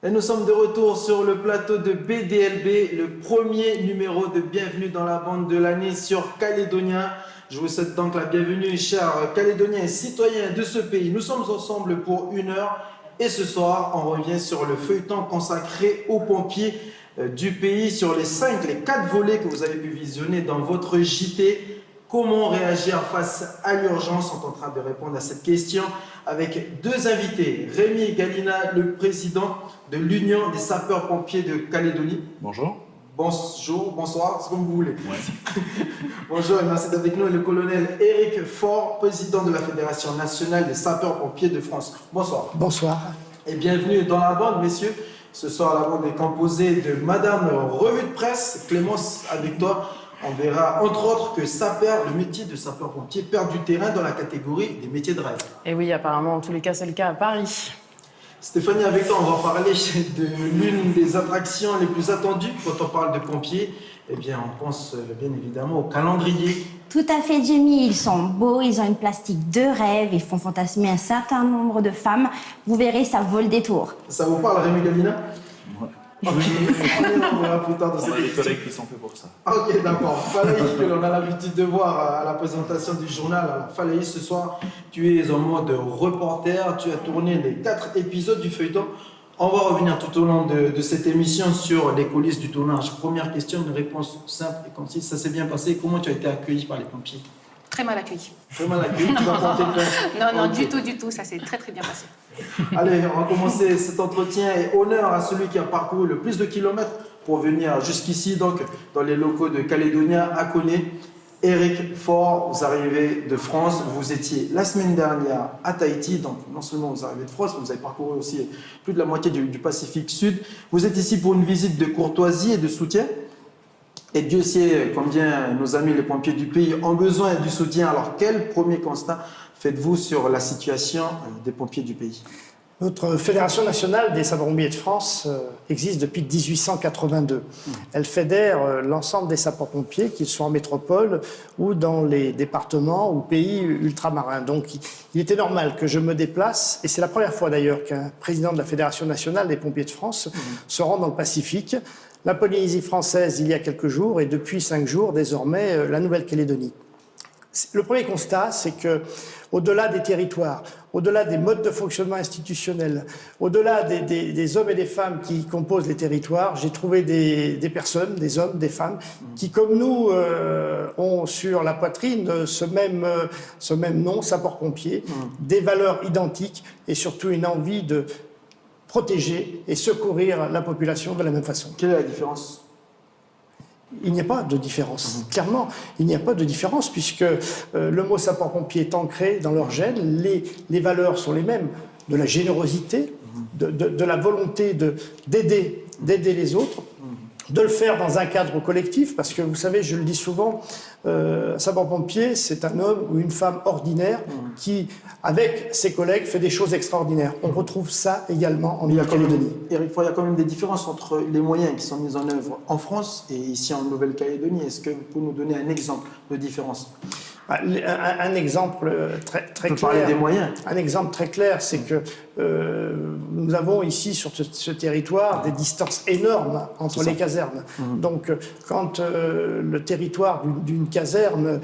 Et nous sommes de retour sur le plateau de BDLB, le premier numéro de Bienvenue dans la bande de l'année sur Calédonien. Je vous souhaite donc la bienvenue, chers Calédoniens et citoyens de ce pays. Nous sommes ensemble pour 1 heure et ce soir, on revient sur le feuilleton consacré aux pompiers du pays, sur les 4 volets que vous avez pu visionner dans votre JT. Comment réagir face à l'urgence? On est en train de répondre à cette question avec 2 invités. Rémi Galina, le président de l'Union des sapeurs-pompiers de Calédonie. Bonjour. Bonjour, bonsoir, c'est comme vous voulez. Ouais. Bonjour et merci d'être avec nous. Et le colonel Éric Faure, président de la Fédération nationale des sapeurs-pompiers de France. Bonsoir. Bonsoir. Et bienvenue dans la bande, messieurs. Ce soir, la bande est composée de Madame Revue de Presse. Clémence, avec toi. On verra entre autres que le métier de sapeur-pompier perd du terrain dans la catégorie des métiers de rêve. Et oui, apparemment, en tous les cas, c'est le cas à Paris. Stéphanie, avec toi, on va parler de l'une des attractions les plus attendues quand on parle de pompiers. Eh bien, on pense bien évidemment au calendrier. Tout à fait, Jamie. Ils sont beaux, ils ont une plastique de rêve, ils font fantasmer un certain nombre de femmes. Vous verrez, ça vaut des tours. Ça vous parle, Rémi Galina? Ouais. Ok, on verra plus tard dans cette On a des émission. collègues qui sont faits pour ça. Ok, d'accord. Falaïs, que l'on a l'habitude de voir à la présentation du journal. Alors, Falaïs, ce soir, tu es en mode reporter. Tu as tourné les 4 épisodes du feuilleton. On va revenir tout au long de cette émission sur les coulisses du tournage. Première question, une réponse simple et concise. Ça s'est bien passé. Comment tu as été accueilli par les pompiers? Très mal accueilli. Très mal accueilli. Tu vas porter plainte? Non, Ok. du tout. Ça s'est très bien passé. Allez, on va commencer cet entretien et honneur à celui qui a parcouru le plus de kilomètres pour venir jusqu'ici, donc dans les locaux de Calédonia à Koné. Éric Faure, vous arrivez de France, vous étiez la semaine dernière à Tahiti, donc non seulement vous arrivez de France, mais vous avez parcouru aussi plus de la moitié du Pacifique Sud. Vous êtes ici pour une visite de courtoisie et de soutien. Et Dieu sait combien nos amis les pompiers du pays ont besoin du soutien. Alors quel premier constat faites-vous sur la situation des pompiers du pays? Notre Fédération nationale des sapeurs-pompiers de France existe depuis 1882. Elle fédère l'ensemble des sapeurs-pompiers, qu'ils soient en métropole ou dans les départements ou pays ultramarins. Donc il était normal que je me déplace, et c'est la première fois d'ailleurs qu'un président de la Fédération nationale des pompiers de France se rend dans le Pacifique. La Polynésie française il y a quelques jours, et depuis 5 jours désormais la Nouvelle-Calédonie. Le premier constat, c'est que, au-delà des territoires, au-delà des modes de fonctionnement institutionnels, au-delà des hommes et des femmes qui composent les territoires, j'ai trouvé des personnes, des hommes, des femmes, qui, comme nous, ont sur la poitrine ce même nom, sapeur-pompier, des valeurs identiques et surtout une envie de protéger et secourir la population de la même façon. Quelle est la différence? Il n'y a pas de différence. Clairement, il n'y a pas de différence puisque le mot sapeur-pompier est ancré dans leur gène. Les valeurs sont les mêmes, de la générosité, de la volonté d'aider les autres, de le faire dans un cadre collectif, parce que vous savez, je le dis souvent, un sapeur-pompier, c'est un homme ou une femme ordinaire qui, avec ses collègues, fait des choses extraordinaires. On retrouve ça également en Nouvelle-Calédonie. Éric Faure, il y a quand même des différences entre les moyens qui sont mis en œuvre en France et ici en Nouvelle-Calédonie. Est-ce que vous pouvez nous donner un exemple de différence? Un exemple très On peut parler clair. des moyens. Un exemple très clair, c'est que nous avons ici sur ce territoire des distances énormes entre les casernes. Donc, quand le territoire d'une caserne,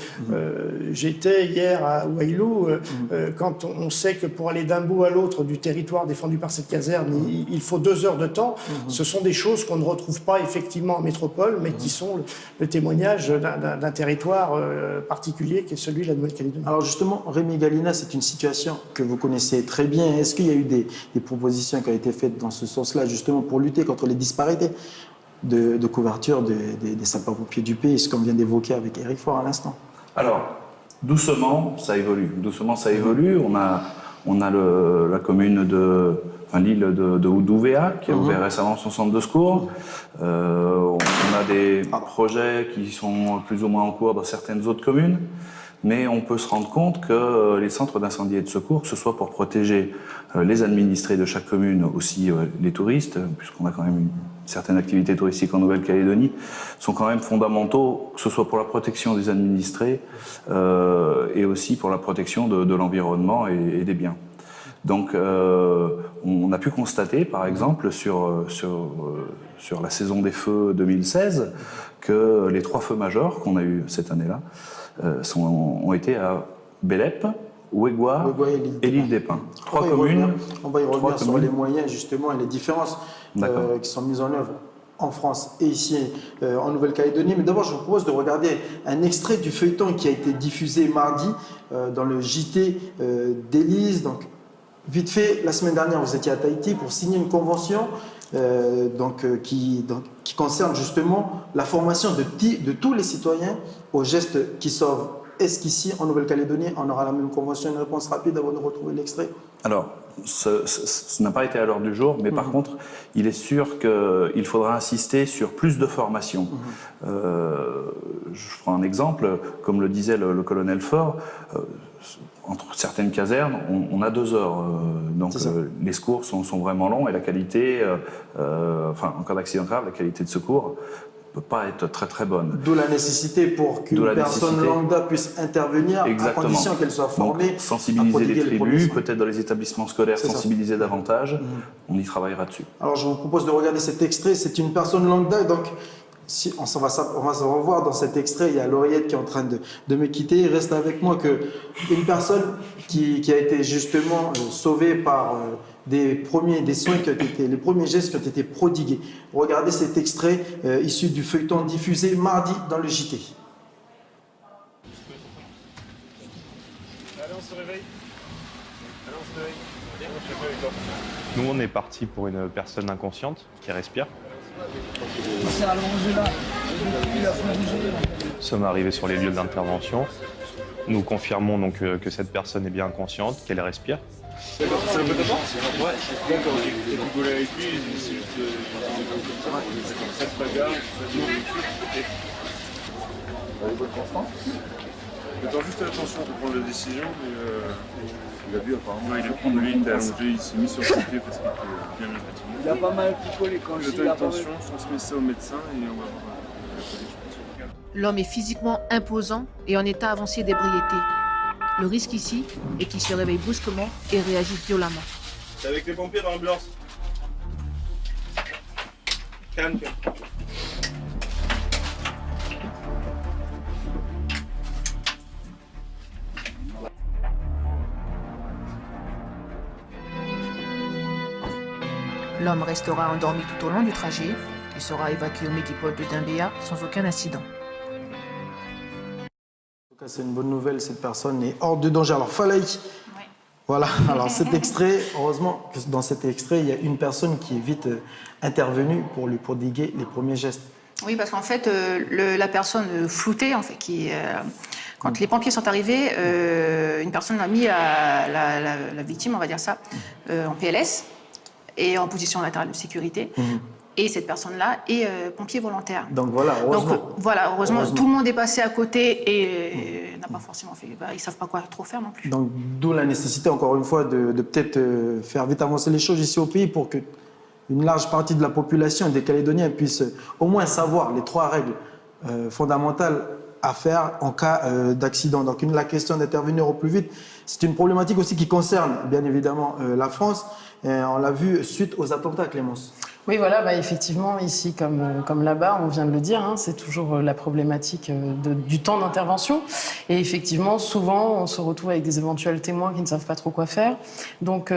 j'étais hier à Wailou, quand on sait que pour aller d'un bout à l'autre du territoire défendu par cette caserne, il faut 2 heures de temps, ce sont des choses qu'on ne retrouve pas effectivement en métropole, mais qui sont le témoignage d'un territoire particulier qui est celui de la Nouvelle-Calédonie. Alors justement, Rémi Galina, c'est une situation que vous connaissez très bien. Est-ce qu'il y a eu des propositions qui ont été faites dans ce sens-là, justement pour lutter contre les disparités de couverture des sapeurs-pompiers du pays, ce qu'on vient d'évoquer avec Éric Faure à l'instant? Alors, doucement, ça évolue. On a la commune l'île de Oudouvéa qui a ouvert récemment son centre de secours. On a des projets qui sont plus ou moins en cours dans certaines autres communes. Mais on peut se rendre compte que les centres d'incendie et de secours, que ce soit pour protéger les administrés de chaque commune, aussi les touristes, puisqu'on a quand même une certaine activité touristique en Nouvelle-Calédonie, sont quand même fondamentaux, que ce soit pour la protection des administrés et aussi pour la protection de l'environnement et des biens. Donc, on a pu constater, par exemple, sur la saison des feux 2016, que les 3 feux majeurs qu'on a eus cette année-là ont été à Bélep, Ouégoua et l'île des Pins. 3 communes. On va y revenir sur les moyens justement et les différences qui sont mises en œuvre en France et ici en Nouvelle-Calédonie. Mais d'abord, je vous propose de regarder un extrait du feuilleton qui a été diffusé mardi dans le JT d'Élise. Donc, vite fait, la semaine dernière, vous étiez à Tahiti pour signer une convention qui concerne justement la formation de tous les citoyens aux gestes qui sauvent. Est-ce qu'ici, en Nouvelle-Calédonie, on aura la même convention? Une réponse rapide avant de retrouver l'extrait. Alors, ça n'a pas été à l'ordre du jour, mais par contre, il est sûr qu'il faudra insister sur plus de formation. Je prends un exemple, comme le disait le colonel Faure, entre certaines casernes, on a 2 heures. Donc les secours sont vraiment longs et la qualité, en cas d'accident grave, la qualité de secours ne peut pas être très très bonne. D'où la nécessité pour qu'une personne lambda puisse intervenir. Exactement. À condition qu'elle soit formée. Donc, sensibiliser les tribus, peut-être dans les établissements scolaires, sensibiliser davantage. On y travaillera dessus. Alors je vous propose de regarder cet extrait. C'est une personne lambda, donc si on va se revoir dans cet extrait. Il y a l'oreillette qui est en train de me quitter. Il reste avec moi qu'une personne qui a été justement sauvée par les premiers gestes qui ont été prodigués. Regardez cet extrait issu du feuilleton diffusé mardi dans le JT. Allez, on se réveille. Nous, on est parti pour une personne inconsciente qui respire. Nous sommes arrivés sur les lieux d'intervention. Nous confirmons donc que cette personne est bien inconsciente, qu'elle respire. D'accord, c'est un peu de temps? Ouais, d'accord. J'ai rigolé avec lui, c'est juste cette bagarre, bonne constance. Attends juste attention pour prendre la décision, mais il a vu apparemment, il est prendre lui, il était allongé, il s'est mis sur le côté parce qu'il était bien fatigué. Il a pas mal picolé quand je suis là. Attention, on transmet ça au médecin et on va voir. L'homme est physiquement imposant et en état avancé d'ébriété. Le risque ici est qu'il se réveille brusquement et réagisse violemment. C'est avec les pompiers dans l'ambulance. Calme, calme. L'homme restera endormi tout au long du trajet et sera évacué au Medipôle de Doumbéya sans aucun incident. C'est une bonne nouvelle, cette personne est hors de danger. Alors, Falaï, voilà, alors cet extrait, heureusement que dans cet extrait, il y a une personne qui est vite intervenue pour lui prodiguer les premiers gestes. Oui, parce qu'en fait, la personne floutée, en fait, quand les pompiers sont arrivés, une personne a mis la victime, on va dire ça, en PLS et en position latérale de sécurité. Et cette personne-là est pompier volontaire. Donc voilà, heureusement. Donc voilà, heureusement, tout le monde est passé à côté et n'a pas forcément fait. Ils ne savent pas quoi trop faire non plus. Donc d'où la nécessité, encore une fois, de peut-être faire vite avancer les choses ici au pays pour que une large partie de la population des Calédoniens puisse au moins savoir les 3 règles fondamentales à faire en cas d'accident. Donc la question d'intervenir au plus vite, c'est une problématique aussi qui concerne bien évidemment la France. On l'a vu suite aux attentats, Clémence. Oui, voilà, effectivement, ici, comme là-bas, on vient de le dire, c'est toujours la problématique du temps d'intervention. Et effectivement, souvent, on se retrouve avec des éventuels témoins qui ne savent pas trop quoi faire. Donc,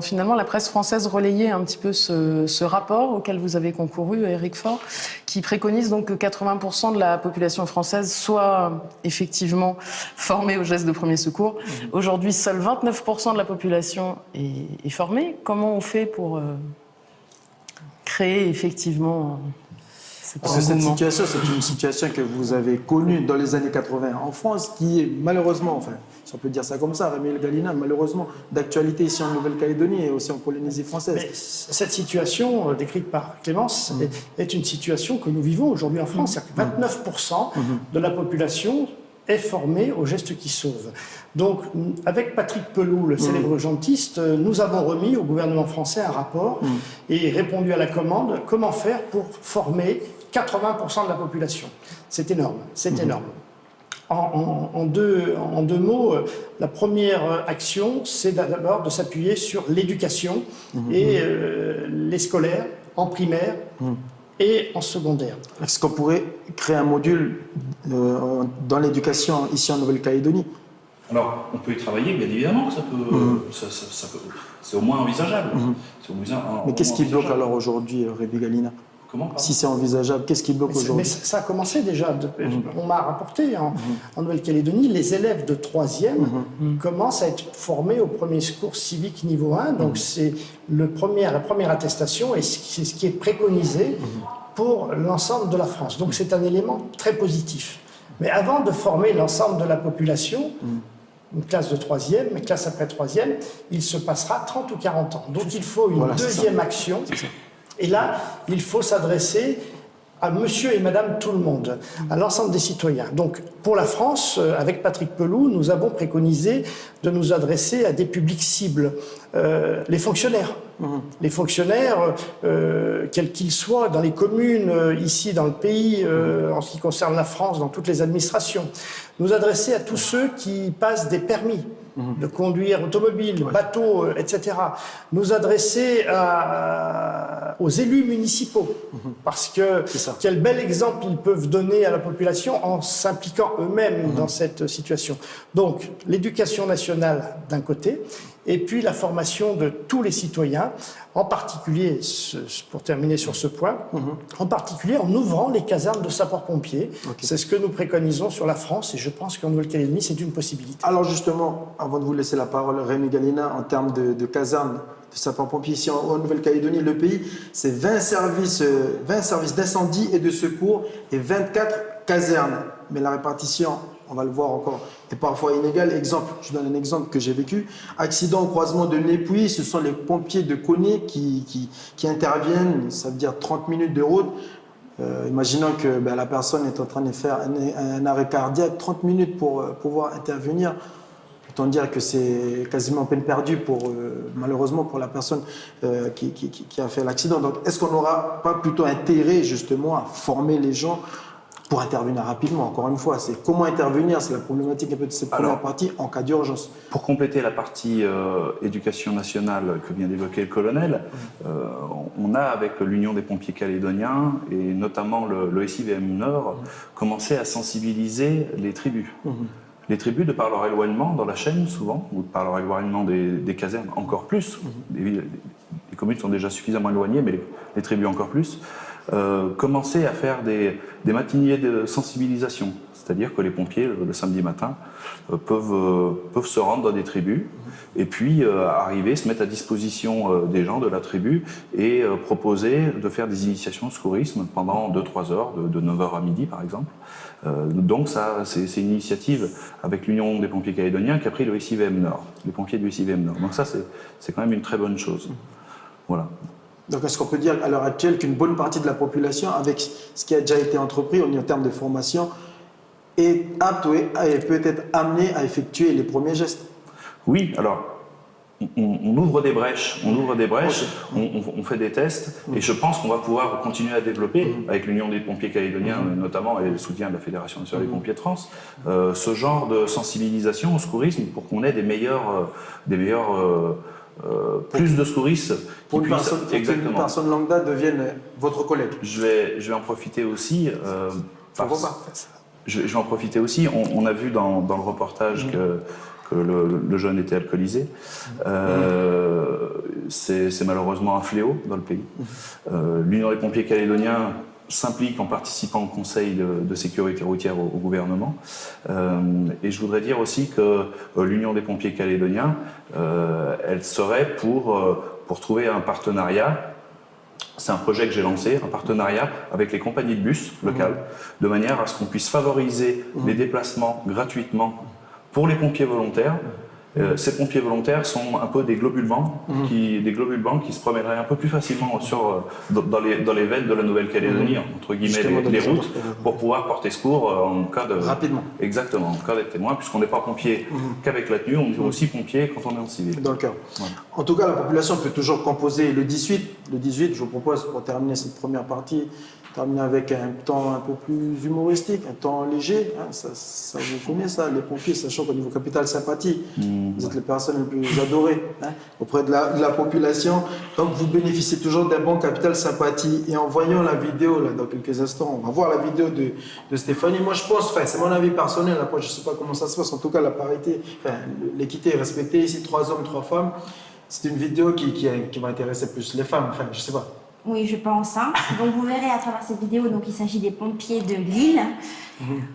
finalement, la presse française relayait un petit peu ce rapport auquel vous avez concouru, Éric Faure, qui préconise donc que 80% de la population française soit effectivement formée aux gestes de premier secours. Aujourd'hui, seul 29% de la population est formée. Comment on fait pour créer effectivement cette situation, c'est une situation que vous avez connue dans les années 80 en France, qui est malheureusement, enfin, si on peut dire ça comme ça, Rémi Galina, malheureusement, d'actualité ici en Nouvelle-Calédonie et aussi en Polynésie française. Mais cette situation décrite par Clémence est une situation que nous vivons aujourd'hui en France. C'est-à-dire que 29% de la population est formée aux gestes qui sauvent. Donc, avec Patrick Pelou, le célèbre urgentiste, nous avons remis au gouvernement français un rapport et répondu à la commande comment faire pour former 80% de la population. C'est énorme, c'est énorme. En deux mots, la première action, c'est d'abord de s'appuyer sur l'éducation et les scolaires en primaire et en secondaire. Est-ce qu'on pourrait créer un module dans l'éducation ici en Nouvelle-Calédonie? Alors, on peut y travailler, bien évidemment que ça peut, c'est au moins envisageable. C'est Mais qu'est-ce qui bloque alors aujourd'hui, Rémi Galina? Comment? Si c'est envisageable, qu'est-ce qui bloque aujourd'hui? Mais ça a commencé déjà. On m'a rapporté en Nouvelle-Calédonie, les élèves de 3e commencent à être formés au premier secours civique niveau 1. Donc c'est la première attestation et c'est ce qui est préconisé pour l'ensemble de la France. Donc c'est un élément très positif. Mais avant de former l'ensemble de la population, une classe de 3e, une classe après 3e, il se passera 30 ou 40 ans. Donc il faut une deuxième action. Et là, il faut s'adresser à monsieur et madame tout le monde, à l'ensemble des citoyens. Donc, pour la France, avec Patrick Pelloux, nous avons préconisé de nous adresser à des publics cibles. Les fonctionnaires. Les fonctionnaires, quels qu'ils soient, dans les communes, ici dans le pays, en ce qui concerne la France, dans toutes les administrations. Nous adresser à tous ceux qui passent des permis de conduire automobile, bateau, etc. Nous adresser aux élus municipaux, parce que quel bel exemple ils peuvent donner à la population en s'impliquant eux-mêmes dans cette situation. Donc, l'éducation nationale d'un côté, et puis la formation de tous les citoyens, en particulier, pour terminer sur ce point, en particulier en ouvrant les casernes de sapeurs-pompiers. C'est ce que nous préconisons sur la France, et je pense qu'en Nouvelle-Calédonie, c'est une possibilité. Alors justement, avant de vous laisser la parole, Rémi Galina, en termes de casernes de sapeurs-pompiers ici en Nouvelle-Calédonie, le pays, c'est 20 services d'incendie et de secours et 24 casernes. Mais la répartition, on va le voir encore, est parfois inégale. Exemple, je donne un exemple que j'ai vécu. Accident au croisement de Népouy, ce sont les pompiers de Koné qui interviennent, ça veut dire 30 minutes de route. Imaginons que la personne est en train de faire un arrêt cardiaque, 30 minutes pour pouvoir intervenir. Autant dire que c'est quasiment peine perdue malheureusement pour la personne qui a fait l'accident. Donc, est-ce qu'on n'aura pas plutôt intérêt justement à former les gens pour intervenir rapidement? Encore une fois, c'est comment intervenir, c'est la problématique un peu de cette première partie en cas d'urgence. Pour compléter la partie éducation nationale que vient d'évoquer le colonel, on a avec l'Union des pompiers calédoniens et notamment le SIVM Nord commencé à sensibiliser les tribus. Les tribus, de par leur éloignement dans la chaîne souvent, ou de par leur éloignement des casernes encore plus, les communes sont déjà suffisamment éloignées, mais les tribus encore plus, commencer à faire des matinées de sensibilisation. C'est-à-dire que les pompiers, le samedi matin, peuvent se rendre dans des tribus et puis arriver, se mettre à disposition des gens de la tribu et proposer de faire des initiations au secourisme pendant 2-3 heures, de 9h à midi par exemple. Donc ça, c'est une initiative avec l'Union des pompiers calédoniens qui a pris le SIVM Nord, les pompiers du SIVM Nord. Donc ça, c'est quand même une très bonne chose. Voilà. Donc, est-ce qu'on peut dire à l'heure actuelle qu'une bonne partie de la population, avec ce qui a déjà été entrepris en termes de formation, est apte et peut être amenée à effectuer les premiers gestes? Oui, alors, on ouvre des brèches, on fait des tests, et je pense qu'on va pouvoir continuer à développer, avec l'Union des pompiers calédoniens notamment, et le soutien de la Fédération nationale des pompiers de France, ce genre de sensibilisation au secourisme pour qu'on ait plus de secouristes pour qu'une personne lambda devienne votre collègue. Je vais en profiter aussi. Je vais en profiter aussi. On a vu dans le reportage que le jeune était alcoolisé. C'est malheureusement un fléau dans le pays. L'Union des pompiers calédoniens s'implique en participant au Conseil de sécurité routière au gouvernement. Et je voudrais dire aussi que l'Union des pompiers calédoniens, elle serait pour trouver un partenariat. C'est un projet que j'ai lancé, un partenariat avec les compagnies de bus locales, de manière à ce qu'on puisse favoriser les déplacements gratuitement pour les pompiers volontaires Ces pompiers volontaires sont un peu des globules blancs, qui se promèneraient un peu plus facilement dans les veines de la Nouvelle-Calédonie, entre guillemets, les routes, pour pouvoir porter secours en cas de... Rapidement. Exactement, en cas d'être témoin, puisqu'on n'est pas pompier qu'avec la tenue, on est aussi pompier quand on est en civil. Dans le cœur. Voilà. En tout cas, la population peut toujours composer le 18. Le 18, je vous propose, pour terminer cette première partie, terminer avec un temps un peu plus humoristique, un temps léger. Hein, ça vous connaissez ça, les pompiers, sachant qu'au niveau capital sympathie, vous êtes les personnes les plus adorées auprès de la population. Donc vous bénéficiez toujours d'un bon capital sympathie. Et en voyant la vidéo, là, dans quelques instants, on va voir la vidéo de Stéphanie. Moi je pense, c'est mon avis personnel, après je ne sais pas comment ça se passe, en tout cas la parité, l'équité est respectée, ici 3 hommes, 3 femmes. C'est une vidéo qui va intéresser plus les femmes, je ne sais pas. Oui, je pense. Hein. Donc vous verrez à travers cette vidéo, donc il s'agit des pompiers de Lille.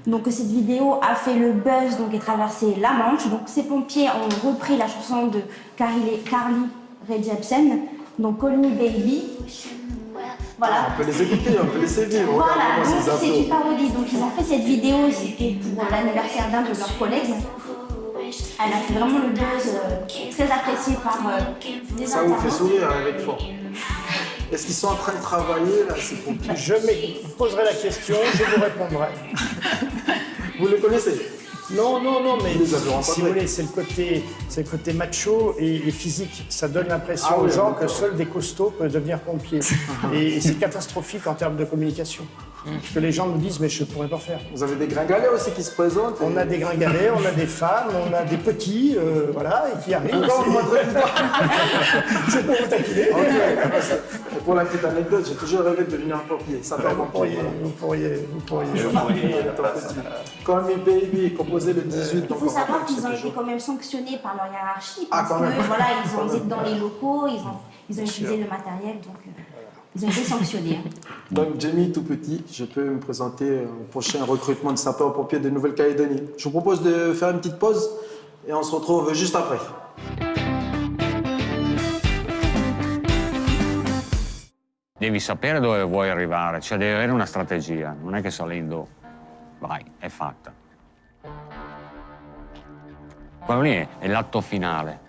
Donc cette vidéo a fait le buzz donc et traversé la Manche. Donc ces pompiers ont repris la chanson de Carly Rae Jepsen, donc Call Me Baby. Voilà. On peut les écouter, on peut les sévir. Voilà, donc c'est une parodie. Donc ils ont fait cette vidéo, c'était pour l'anniversaire d'un de leurs collègues. Elle a fait vraiment le buzz, très apprécié par les Ça vous fait sourire avec fort. Est-ce qu'ils sont en train de travailler là, ces pompiers? Je me poserai la question, je vous répondrai. Vous les connaissez? Non, mais Vous les avez rencontrés? si vous voulez, c'est le côté macho et physique. Ça donne l'impression aux oui, gens d'accord. que seuls des costauds peuvent devenir pompiers. Et c'est catastrophique en termes de communication. Parce que les gens nous disent, mais je ne pourrais pas faire. Vous avez des gringalets aussi qui se présentent? On a des gringalets, on a des femmes, on a des petits, voilà, et qui arrivent. Encore moins très bizarre. C'est pour vous taquiner. Et pour la petite anecdote, j'ai toujours rêvé de devenir un pompier. Ça fait Vous pourriez. Call Me Baby, composé le 18. Il faut savoir qu'ils ont été quand même sanctionnés par leur hiérarchie parce quand même. que voilà, ils étaient dans les locaux, ils ont utilisé le matériel, donc ils ont été sanctionnés. Donc Jamie, tout petit, je peux me présenter au prochain recrutement de sapeurs-pompiers de Nouvelle-Calédonie. Je vous propose de faire une petite pause et on se retrouve juste après. Devi sapere dove vuoi arrivare, cioè devi avere una strategia, non è che salendo vai, è fatta. Quello lì è l'atto finale.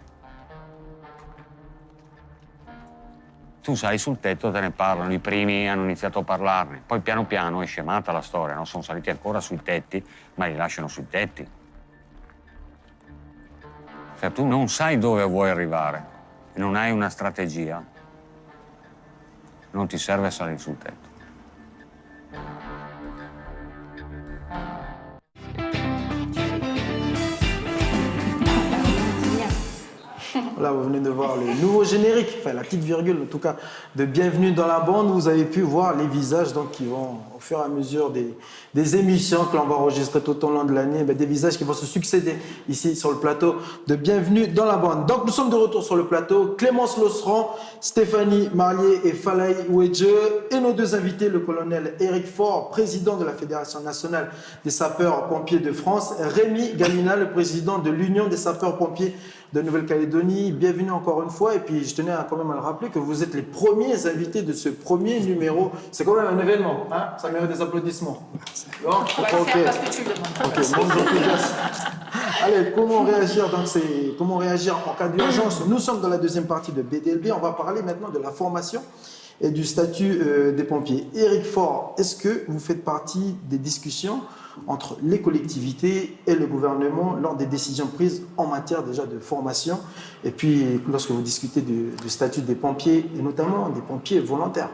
Tu sai, sul tetto te ne parlano, i primi hanno iniziato a parlarne, poi piano piano è scemata la storia, no? Sono saliti ancora sui tetti, ma li lasciano sui tetti. Cioè tu non sai dove vuoi arrivare e non hai una strategia, non ti serve salire sul tetto. Là, vous venez de voir le nouveau générique, la petite virgule en tout cas, de Bienvenue dans la bande. Vous avez pu voir les visages donc, qui vont, au fur et à mesure des émissions que l'on va enregistrer tout au long de l'année, des visages qui vont se succéder ici sur le plateau de Bienvenue dans la bande. Donc nous sommes de retour sur le plateau. Clémence Losseran, Stéphanie Marlier et Falaï Ouedje et nos deux invités, le colonel Éric Faure, président de la Fédération nationale des sapeurs-pompiers de France, Rémi Gamina, le président de l'Union des sapeurs-pompiers de Nouvelle-Calédonie. Bienvenue encore une fois. Et puis, je tenais quand même à le rappeler que vous êtes les premiers invités de ce premier numéro. C'est quand même un événement. Hein, ça mérite des applaudissements. On va le faire parce que tu le demandes. Bon enthousiasme. Allez, comment réagir en cas d'urgence? Nous sommes dans la deuxième partie de BDLB. On va parler maintenant de la formation et du statut des pompiers. Éric Faure, est-ce que vous faites partie des discussions entre les collectivités et le gouvernement lors des décisions prises en matière déjà de formation et puis lorsque vous discutez du statut des pompiers et notamment des pompiers volontaires?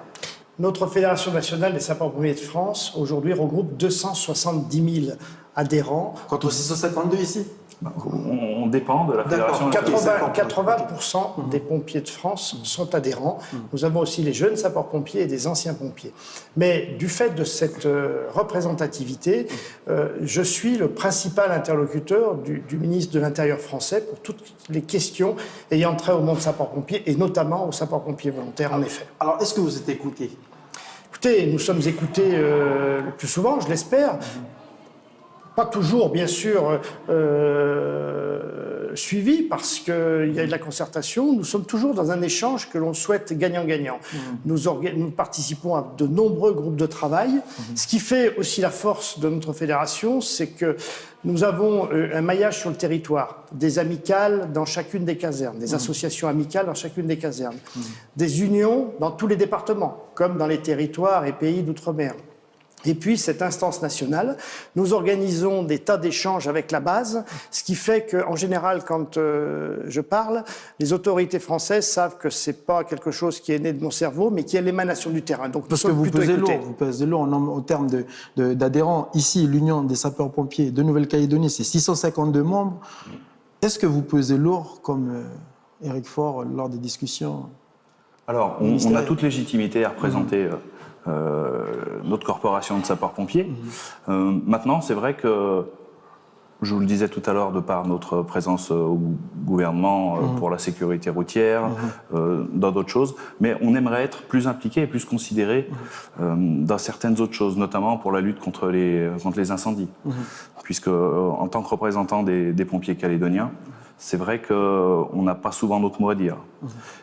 Notre Fédération nationale des sapeurs-pompiers de France aujourd'hui regroupe 270 000 adhérents. Contre 652 ici? On dépend de la Fédération. 80% des pompiers de France sont adhérents. Nous avons aussi les jeunes sapeurs-pompiers et des anciens pompiers. Mais du fait de cette représentativité, je suis le principal interlocuteur du ministre de l'Intérieur français pour toutes les questions ayant trait au monde sapeurs-pompiers et notamment aux sapeurs-pompiers volontaires, en effet. Alors, est-ce que vous êtes écouté? Écoutez, nous sommes écoutés le plus souvent, je l'espère. Pas toujours, bien sûr, suivi parce qu'il y a eu de la concertation. Nous sommes toujours dans un échange que l'on souhaite gagnant-gagnant. Nous participons à de nombreux groupes de travail. Ce qui fait aussi la force de notre fédération, c'est que nous avons un maillage sur le territoire, des amicales dans chacune des casernes, des associations amicales dans chacune des casernes, des unions dans tous les départements, comme dans les territoires et pays d'outre-mer. Et puis, cette instance nationale, nous organisons des tas d'échanges avec la base, ce qui fait qu'en général, quand je parle, les autorités françaises savent que c'est pas quelque chose qui est né de mon cerveau, mais qui est l'émanation du terrain. Donc, parce que vous pesez lourd en termes d'adhérents. Ici, l'Union des sapeurs-pompiers de Nouvelle-Calédonie, c'est 652 membres. Est-ce que vous pesez lourd, comme Eric Faure, lors des discussions? Alors, on a toute légitimité à représenter notre corporation de sapeurs-pompiers. Maintenant, c'est vrai que, je vous le disais tout à l'heure, de par notre présence au gouvernement pour la sécurité routière, dans d'autres choses, mais on aimerait être plus impliqué et plus considéré dans certaines autres choses, notamment pour la lutte contre les incendies. Puisque, en tant que représentant des pompiers calédoniens, c'est vrai qu'on n'a pas souvent notre mot à dire.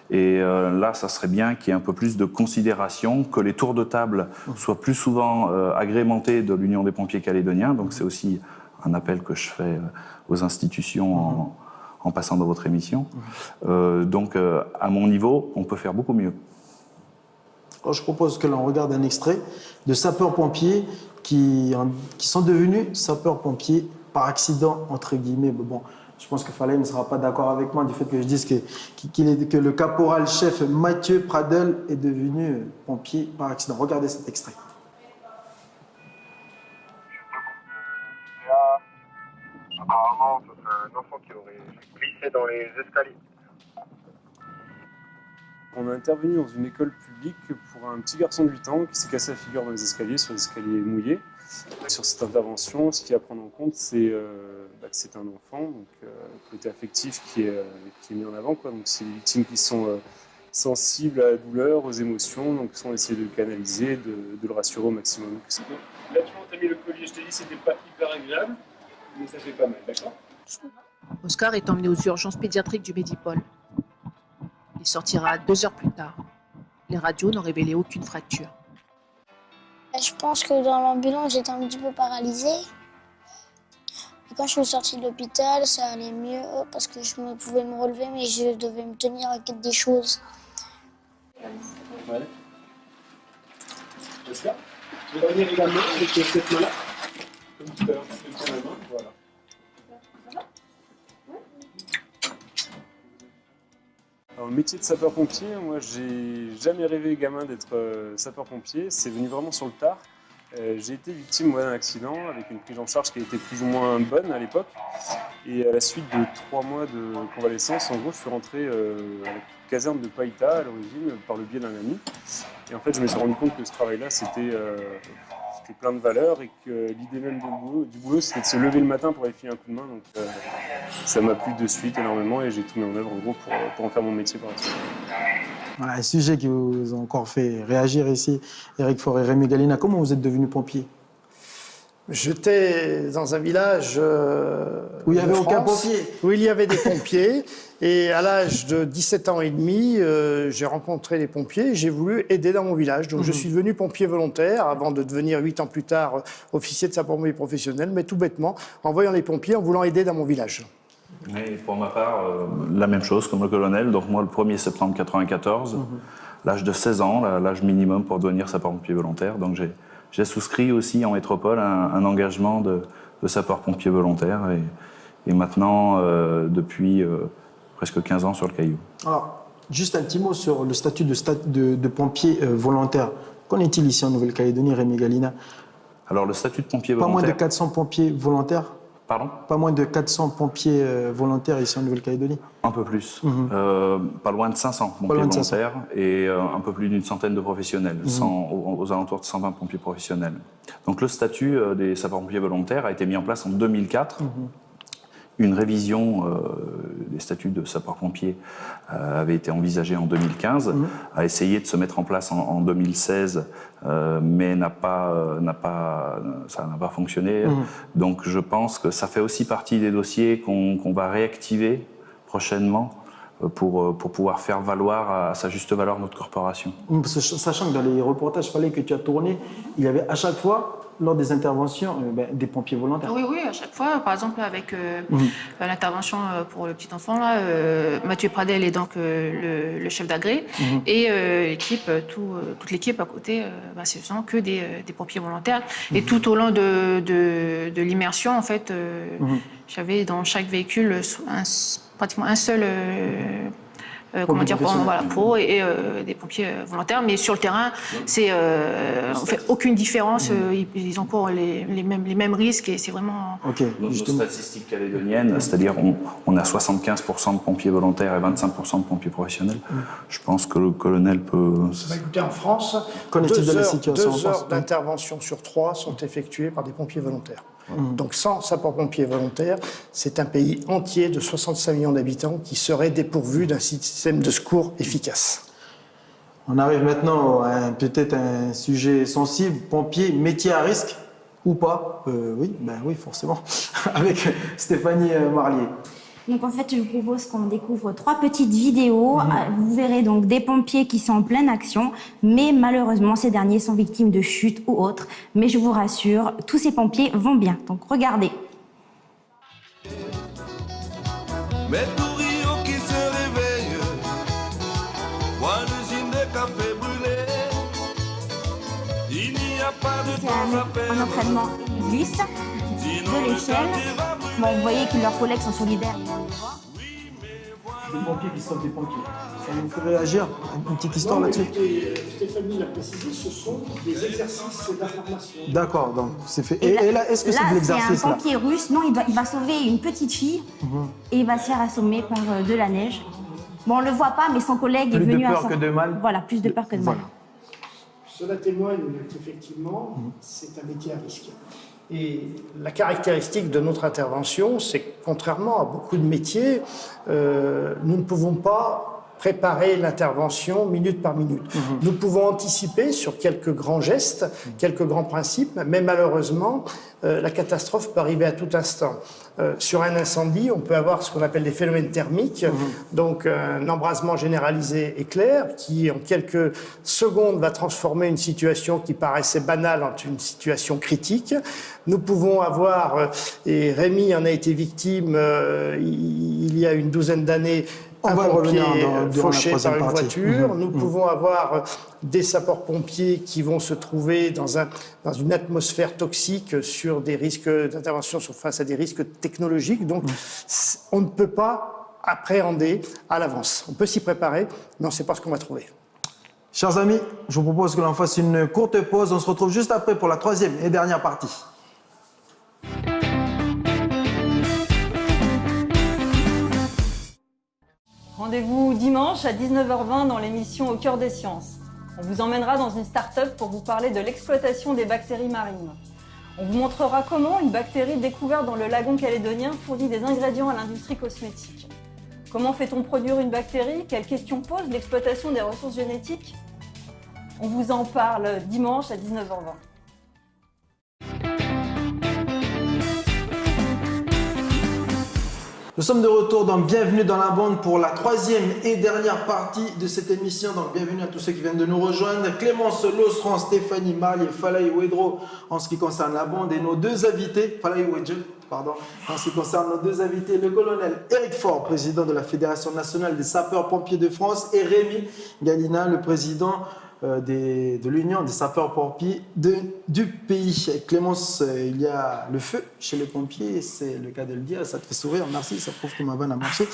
Et là, ça serait bien qu'il y ait un peu plus de considération, que les tours de table soient plus souvent agrémentés de l'Union des pompiers calédoniens. Donc c'est aussi un appel que je fais aux institutions en passant dans votre émission. Donc à mon niveau, on peut faire beaucoup mieux. Alors, je propose que l'on regarde un extrait de sapeurs-pompiers qui sont devenus sapeurs-pompiers par accident, entre guillemets. Bon, je pense que Falaï ne sera pas d'accord avec moi du fait que je dise que le caporal-chef Mathieu Pradel est devenu pompier par accident. Regardez cet extrait. Apparemment, ce serait un enfant qui aurait glissé dans les escaliers. On a intervenu dans une école publique pour un petit garçon de 8 ans qui s'est cassé la figure dans les escaliers, sur des escaliers mouillés. Sur cette intervention, ce qu'il y a à prendre en compte, c'est que c'est un enfant, donc le côté affectif qui est mis en avant, quoi. Donc c'est des victimes qui sont sensibles à la douleur, aux émotions, donc on essaie de le canaliser, de le rassurer au maximum. Là, tu vois, on t'a mis le collier, je t'ai dit, c'était pas hyper agréable, mais ça fait pas mal, d'accord? Oscar est emmené aux urgences pédiatriques du Medipol. Il sortira 2 heures plus tard. Les radios n'ont révélé aucune fracture. Je pense que dans l'ambulance, j'étais un petit peu paralysée. Et quand je suis sortie de l'hôpital, ça allait mieux parce que je pouvais me relever, mais je devais me tenir à des choses. Ouais. Oscar, tu veux revenir la main avec cette main-là? Comme tout à l'heure, tu fais la main, voilà. Alors, le métier de sapeur-pompier, moi, j'ai jamais rêvé gamin d'être sapeur-pompier. C'est venu vraiment sur le tard. J'ai été victime d'un accident avec une prise en charge qui a été plus ou moins bonne à l'époque. Et à la suite de 3 mois de convalescence, en gros, je suis rentré à la caserne de Païta à l'origine par le biais d'un ami. Et en fait, je me suis rendu compte que ce travail-là, c'était plein de valeurs et que l'idée même du boulot, c'était de se lever le matin pour aller filer un coup de main. Donc ça m'a plu de suite énormément et j'ai tout mis en œuvre en gros pour en faire mon métier par la suite. Voilà, un sujet qui vous a encore fait réagir ici, Eric Faure et Rémi Galina. Comment vous êtes devenu pompier? J'étais dans un village où il n'y avait aucun France, pompier. Où il y avait des pompiers. Et à l'âge de 17 ans et demi, j'ai rencontré les pompiers et j'ai voulu aider dans mon village. Donc je suis devenu pompier volontaire avant de devenir 8 ans plus tard officier de sapeur-pompier professionnel, mais tout bêtement, en voyant les pompiers, en voulant aider dans mon village. Et pour ma part, la même chose comme le colonel. Donc moi, le 1er septembre 1994, l'âge de 16 ans, l'âge minimum pour devenir sapeur-pompier volontaire. Donc j'ai souscrit aussi en métropole un engagement de sapeur-pompier volontaire. Et maintenant, depuis presque 15 ans sur le Caillou. Alors, juste un petit mot sur le statut de pompier volontaire. Qu'en est-il ici en Nouvelle-Calédonie, Rémi Galina? Alors, le statut de pompier Pas volontaire... moins de 400 pompiers volontaires? Pardon? Pas moins de 400 pompiers volontaires ici en Nouvelle-Calédonie? Un peu plus. Pas loin de 500 pompiers volontaires et un peu plus d'une centaine de professionnels, aux alentours de 120 pompiers professionnels. Donc le statut des sapeurs-pompiers volontaires a été mis en place en 2004. une révision des statuts de sapeurs-pompiers avait été envisagée en 2015, a essayé de se mettre en place en 2016, mais ça n'a pas fonctionné. Donc je pense que ça fait aussi partie des dossiers qu'on va réactiver prochainement pour pouvoir faire valoir à sa juste valeur notre corporation. Sachant que dans les reportages que tu as tournés, il y avait à chaque fois, lors des interventions, des pompiers volontaires. Oui, à chaque fois. Par exemple, avec l'intervention pour le petit enfant, là, Mathieu Pradel est donc le chef d'agré. Et l'équipe, toute l'équipe à côté, c'est justement que des pompiers volontaires. Et tout au long de l'immersion, en fait, j'avais dans chaque véhicule pratiquement un seul pro et des pompiers volontaires. Mais sur le terrain, on fait aucune différence. Ils encourent les mêmes risques et c'est vraiment... Nos statistiques calédoniennes, c'est-à-dire on a 75% de pompiers volontaires et 25% de pompiers professionnels. Je pense que le colonel peut... Écoutez, en France, 2 heures d'intervention sur 3 sont effectuées par des pompiers volontaires. Donc sans sapeurs-pompiers volontaires, c'est un pays entier de 65 millions d'habitants qui serait dépourvu d'un système de secours efficace. On arrive maintenant à peut-être un sujet sensible, pompiers, métier à risque ou pas? Oui, forcément, avec Stéphanie Marlier. Donc en fait, je vous propose qu'on découvre 3 petites vidéos. Vous verrez donc des pompiers qui sont en pleine action, mais malheureusement, ces derniers sont victimes de chutes ou autres. Mais je vous rassure, tous ces pompiers vont bien. Donc regardez. Qui se réveille, voit l'usine de café brûlé. Il n'y a pas de C'est un entraînement glisse de l'échelle. Bon, vous voyez que leurs collègues sont solidaires. Des pompiers qui sauvent des pompiers. Ça vous fait réagir? Une petite histoire là-dessus? Stéphanie l'a précisé, ce sont des exercices d'information. D'accord, donc c'est fait. Et là, est-ce que c'est de l'exercice? C'est un pompier russe. Non, il va sauver une petite fille et il va se faire assommer par de la neige. Bon, on le voit pas, mais son collègue est venu à... Plus de peur que de mal. Voilà, plus de peur que de mal. Cela témoigne qu'effectivement, c'est un métier à risque. Et la caractéristique de notre intervention, c'est que contrairement à beaucoup de métiers, nous ne pouvons pas préparer l'intervention minute par minute. Nous pouvons anticiper sur quelques grands gestes, quelques grands principes, mais malheureusement, la catastrophe peut arriver à tout instant. Sur un incendie, on peut avoir ce qu'on appelle des phénomènes thermiques, donc un embrasement généralisé éclair qui, en quelques secondes, va transformer une situation qui paraissait banale en une situation critique. Nous pouvons avoir, et Rémi en a été victime il y a une douzaine d'années, un pompier fauché par une voiture. Nous pouvons avoir des sapeurs-pompiers qui vont se trouver dans une atmosphère toxique sur des risques d'intervention face à des risques technologiques. Donc, on ne peut pas appréhender à l'avance. On peut s'y préparer, mais on ne sait pas ce qu'on va trouver. Chers amis, je vous propose que l'on fasse une courte pause. On se retrouve juste après pour la 3e et dernière partie. Rendez-vous dimanche à 19h20 dans l'émission Au cœur des sciences. On vous emmènera dans une start-up pour vous parler de l'exploitation des bactéries marines. On vous montrera comment une bactérie découverte dans le lagon calédonien fournit des ingrédients à l'industrie cosmétique. Comment fait-on produire une bactérie? Quelles questions pose l'exploitation des ressources génétiques? On vous en parle dimanche à 19h20. Nous sommes de retour dans Bienvenue dans la bande pour la 3e et dernière partie de cette émission. Donc bienvenue à tous ceux qui viennent de nous rejoindre. Clémence Losran, Stéphanie Marlier, Falaï Ouedro en ce qui concerne la bande et nos 2 invités, Falaï Ouedjo, pardon, en ce qui concerne nos 2 invités, le colonel Éric Faure, président de la Fédération nationale des sapeurs-pompiers de France, et Rémi Galina, le président de l'Union des sapeurs-pompiers du pays. Clémence, il y a le feu chez les pompiers, c'est le cas de le dire, ça te fait sourire, merci, ça prouve que ma vanne a marché.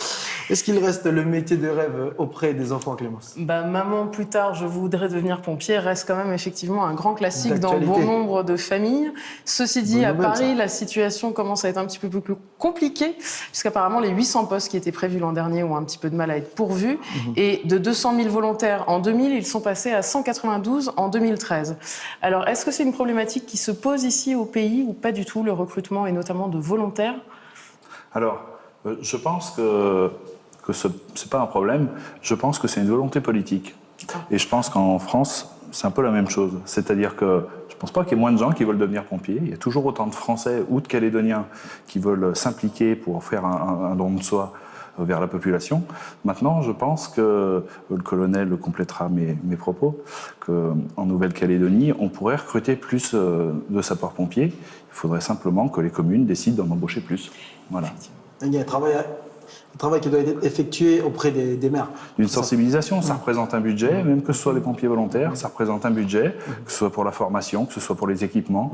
Est-ce qu'il reste le métier de rêve auprès des enfants, Clémence? Maman, plus tard, je voudrais devenir pompier, reste quand même effectivement un grand classique dans bon nombre de familles. Ceci dit, à Paris, la situation commence à être un petit peu plus compliquée, puisqu'apparemment les 800 postes qui étaient prévus l'an dernier ont un petit peu de mal à être pourvus, et de 200 000 volontaires en 2000, ils sont passés à 192 en 2013. Alors, est-ce que c'est une problématique qui se pose ici au pays ou pas du tout, le recrutement et notamment de volontaires? Alors, Je pense que ce n'est pas un problème. Je pense que c'est une volonté politique. Et je pense qu'en France, c'est un peu la même chose. C'est-à-dire que je ne pense pas qu'il y ait moins de gens qui veulent devenir pompiers. Il y a toujours autant de Français ou de Calédoniens qui veulent s'impliquer pour faire un don de soi vers la population. Maintenant, je pense que le colonel complétera mes propos, qu'en Nouvelle-Calédonie, on pourrait recruter plus de sapeurs-pompiers. Il faudrait simplement que les communes décident d'en embaucher plus. Voilà. Il y a un travail qui doit être effectué auprès des maires. Une sensibilisation, ça représente un budget, même que ce soit des pompiers volontaires, ça représente un budget, que ce soit pour la formation, que ce soit pour les équipements,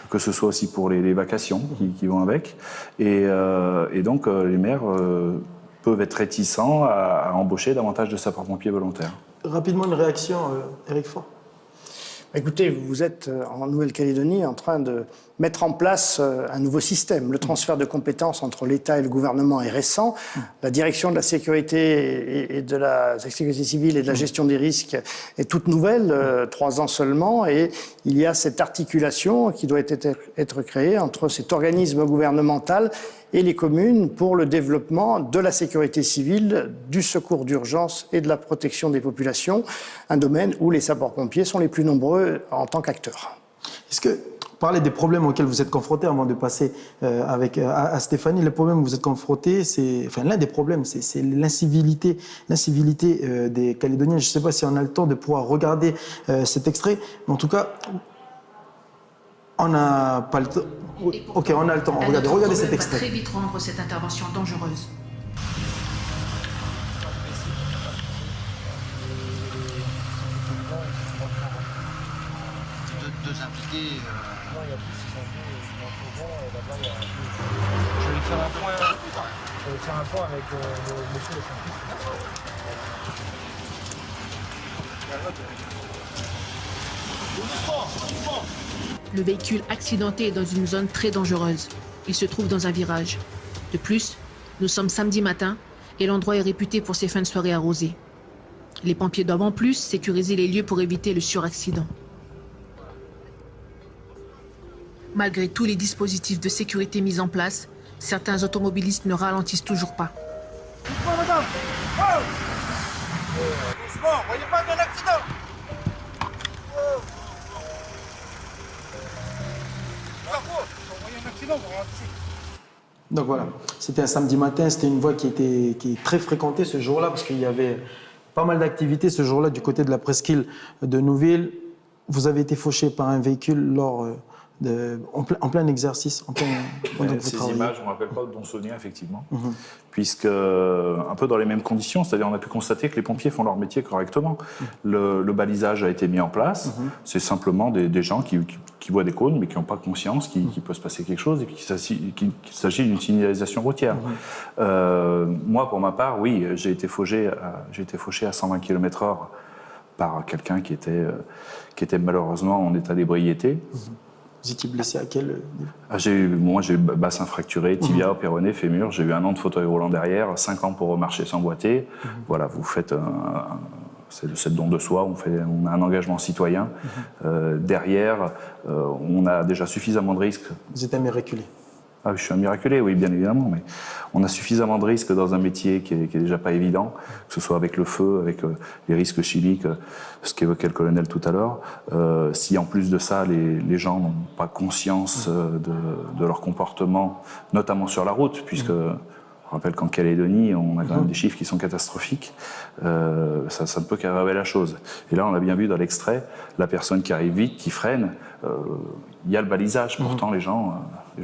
que ce soit aussi pour les vacations qui vont avec. Et donc, les maires peuvent être réticents à embaucher davantage de sapeurs-pompiers volontaires. Rapidement, une réaction, Éric Faure. Écoutez, vous êtes en Nouvelle-Calédonie en train de mettre en place un nouveau système. Le transfert de compétences entre l'État et le gouvernement est récent. La direction de la sécurité et de la sécurité civile et de la gestion des risques est toute nouvelle, 3 ans seulement, et il y a cette articulation qui doit être créée entre cet organisme gouvernemental et les communes pour le développement de la sécurité civile, du secours d'urgence et de la protection des populations, un domaine où les sapeurs-pompiers sont les plus nombreux en tant qu'acteurs. Est-ce que, parler des problèmes auxquels vous êtes confrontés avant de passer à Stéphanie, les problèmes où vous êtes confrontés, l'un des problèmes, c'est l'incivilité des Calédoniens. Je ne sais pas si on a le temps de pouvoir regarder cet extrait, mais en tout cas, on n'a pas le temps. Ok, on a le temps. Regardez cet extrait. On va très vite rendre cette intervention dangereuse. Deux impliqués. Non, il y a plus, ils sont deux. Je vais faire un point. Je vais faire un point avec monsieur le Le véhicule accidenté est dans une zone très dangereuse. Il se trouve dans un virage. De plus, nous sommes samedi matin et l'endroit est réputé pour ses fins de soirée arrosées. Les pompiers doivent en plus sécuriser les lieux pour éviter le suraccident. Malgré tous les dispositifs de sécurité mis en place, certains automobilistes ne ralentissent toujours pas. Doucement, madame. Oh doucement, voyez pas d'un accident. Donc voilà, c'était un samedi matin, c'était une voie qui est très fréquentée ce jour-là parce qu'il y avait pas mal d'activités ce jour-là du côté de la presqu'île de Nouville. Vous avez été fauché par un véhicule en plein exercice, en plein ces images, je ne me rappelle pas de bon souvenir, effectivement, puisque un peu dans les mêmes conditions, c'est-à-dire on a pu constater que les pompiers font leur métier correctement. Le balisage a été mis en place, c'est simplement des gens qui voient des cônes, mais qui n'ont pas conscience qu'il peut se passer quelque chose et qu'il s'agit d'une signalisation routière. Moi, pour ma part, oui, j'ai été fauché à 120 km/h par quelqu'un qui était malheureusement en état d'ébriété. Vous étiez blessé à quel niveau? Moi, j'ai eu bassin fracturé, tibia, péroné, fémur. J'ai eu 1 an de fauteuil roulant derrière, 5 ans pour remarcher sans boiter. Voilà, vous faites c'est le don de soi, on a un engagement citoyen. Derrière, on a déjà suffisamment de risques. Vous êtes un miraculé. Ah, je suis un miraculé, oui, bien évidemment, mais on a suffisamment de risques dans un métier qui est déjà pas évident, que ce soit avec le feu, avec les risques chimiques, ce qu'évoquait le colonel tout à l'heure. Si en plus de ça, les gens n'ont pas conscience de leur comportement, notamment sur la route, puisque je rappelle qu'en Calédonie, on a quand même des chiffres qui sont catastrophiques, ça ne peut qu'aggraver la chose. Et là, on a bien vu dans l'extrait, la personne qui arrive vite, qui freine, il y a le balisage, pourtant les gens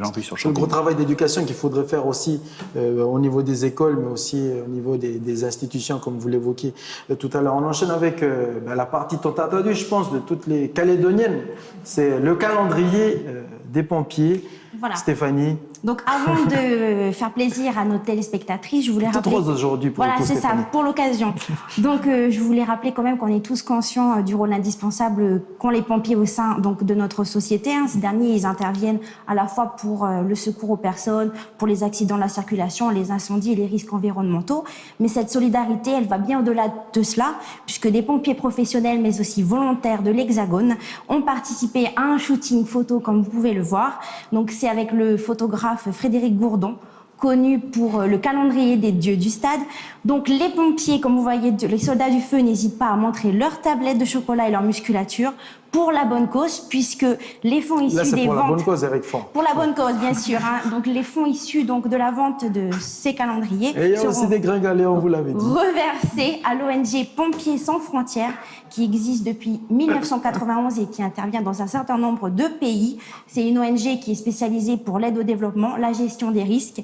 appuient sur le champignon. Le gros travail d'éducation qu'il faudrait faire aussi au niveau des écoles, mais aussi au niveau des institutions, comme vous l'évoquiez tout à l'heure. On enchaîne avec la partie tant attendue, je pense, de toutes les Calédoniennes. C'est le calendrier des pompiers. Voilà. Stéphanie. Donc, avant de faire plaisir à nos téléspectatrices, je voulais rappeler... Tout rose aujourd'hui pour Voilà, le coup, c'est ça, pour l'occasion. Donc, je voulais rappeler quand même qu'on est tous conscients du rôle indispensable qu'ont les pompiers au sein de notre société. Ces derniers, ils interviennent à la fois pour le secours aux personnes, pour les accidents de la circulation, les incendies et les risques environnementaux. Mais cette solidarité, elle va bien au-delà de cela, puisque des pompiers professionnels, mais aussi volontaires de l'Hexagone, ont participé à un shooting photo, comme vous pouvez le voir. Donc, c'est avec le photographe Frédéric Gourdon connu pour le calendrier des dieux du stade. Donc les pompiers, comme vous voyez, les soldats du feu n'hésitent pas à montrer leur tablette de chocolat et leur musculature pour la bonne cause, puisque les fonds issus Là, c'est des pour ventes... la bonne cause, Eric Faure. Pour la bonne cause, bien sûr. Hein. Donc les fonds issus donc, de la vente de ces calendriers Et il y a aussi seront des gringalets, on vous l'avait dit. reversés à l'ONG Pompiers sans frontières, qui existe depuis 1991 et qui intervient dans un certain nombre de pays. C'est une ONG qui est spécialisée pour l'aide au développement, la gestion des risques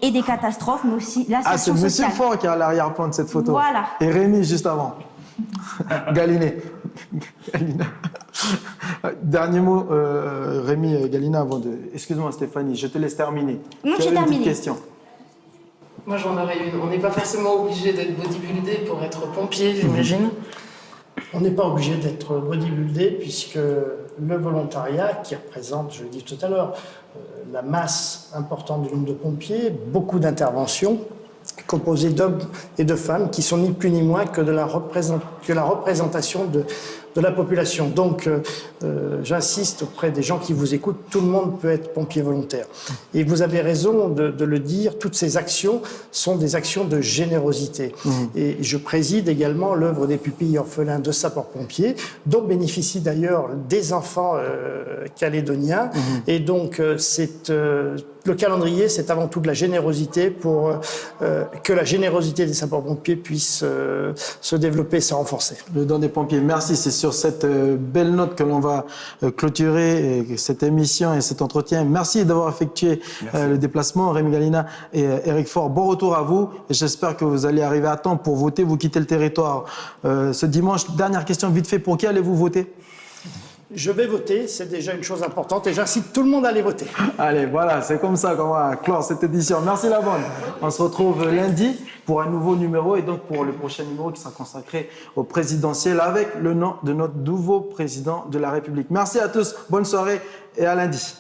et des catastrophes, mais aussi Ah, c'est l'insertion Monsieur sociale. Faure qui est à l'arrière-plan de cette photo. Voilà. Et Rémi, juste avant. Galiné. Galina. Dernier mot, Rémi et Galina, avant de... Excuse-moi Stéphanie, je te laisse terminer. Non, Tu j'ai avais une petite terminé. question. Moi, j'en aurais une. On n'est pas forcément obligé d'être bodybuildé pour être pompier, j'imagine. On n'est pas obligé d'être bodybuildé puisque le volontariat, qui représente, je l'ai dit tout à l'heure, la masse importante du nombre de pompiers, beaucoup d'interventions, composées d'hommes et de femmes qui sont ni plus ni moins que la représentation de la population. Donc, j'insiste auprès des gens qui vous écoutent, tout le monde peut être pompier volontaire. Et vous avez raison de le dire, toutes ces actions sont des actions de générosité. Et je préside également l'œuvre des pupilles orphelins de sapeurs-pompiers, dont bénéficient d'ailleurs des enfants calédoniens. Et donc, le calendrier, c'est avant tout de la générosité pour que la générosité des sapeurs-pompiers puisse se développer et se renforcer. Le don des pompiers, merci. C'est sur cette belle note que l'on va clôturer cette émission et cet entretien. Merci d'avoir effectué le déplacement, Rémi Galina et Eric Faure. Bon retour à vous et j'espère que vous allez arriver à temps pour voter. Vous quittez le territoire ce dimanche. Dernière question vite fait, pour qui allez-vous voter ? Je vais voter, c'est déjà une chose importante et j'incite tout le monde à aller voter. Allez, voilà, c'est comme ça qu'on va clore cette édition. Merci la bande. On se retrouve lundi pour un nouveau numéro et donc pour le prochain numéro qui sera consacré au présidentiel avec le nom de notre nouveau président de la République. Merci à tous, bonne soirée et à lundi.